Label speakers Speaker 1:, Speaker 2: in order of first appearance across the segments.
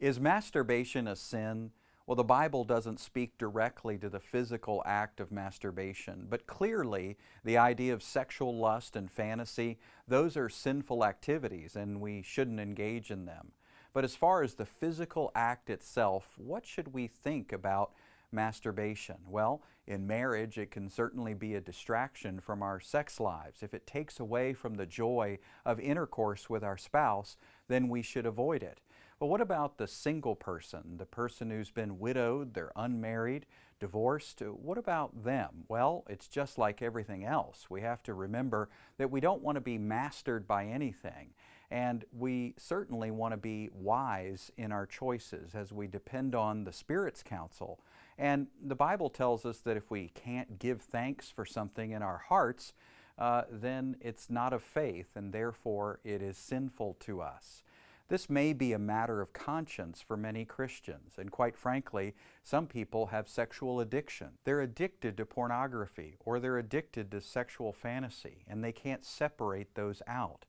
Speaker 1: Is masturbation a sin? Well, the Bible doesn't speak directly to the physical act of masturbation, but clearly the idea of sexual lust and fantasy, those are sinful activities and we shouldn't engage in them. But as far as the physical act itself, what should we think about masturbation? Well, in marriage, it can certainly be a distraction from our sex lives. If it takes away from the joy of intercourse with our spouse, then we should avoid it. But what about the single person, the person who's been widowed, they're unmarried, divorced? What about them? Well, it's just like everything else. We have to remember that we don't want to be mastered by anything. And we certainly want to be wise in our choices as we depend on the Spirit's counsel. And the Bible tells us that if we can't give thanks for something in our hearts, then it's not of faith, and therefore it is sinful to us. This may be a matter of conscience for many Christians, and quite frankly, some people have sexual addiction. They're addicted to pornography, or they're addicted to sexual fantasy, and they can't separate those out.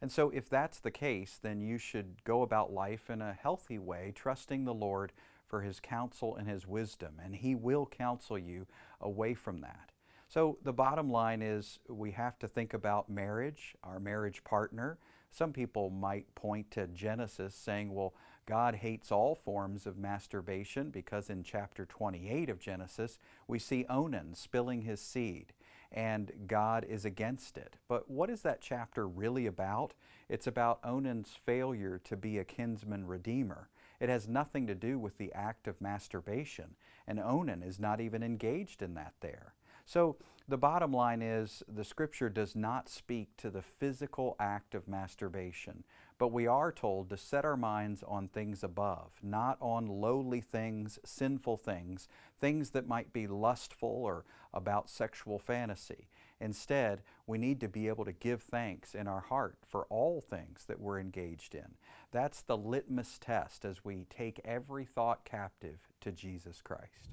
Speaker 1: And so if that's the case, then you should go about life in a healthy way, trusting the Lord for His counsel and His wisdom, and He will counsel you away from that. So the bottom line is we have to think about marriage, our marriage partner. Some people might point to Genesis saying, well, God hates all forms of masturbation because in chapter 28 of Genesis, we see Onan spilling his seed, and God is against it. But what is that chapter really about? It's about Onan's failure to be a kinsman redeemer. It has nothing to do with the act of masturbation, and Onan is not even engaged in that there. So the bottom line is the Scripture does not speak to the physical act of masturbation, but we are told to set our minds on things above, not on lowly things, sinful things, things that might be lustful or about sexual fantasy. Instead, we need to be able to give thanks in our heart for all things that we're engaged in. That's the litmus test as we take every thought captive to Jesus Christ.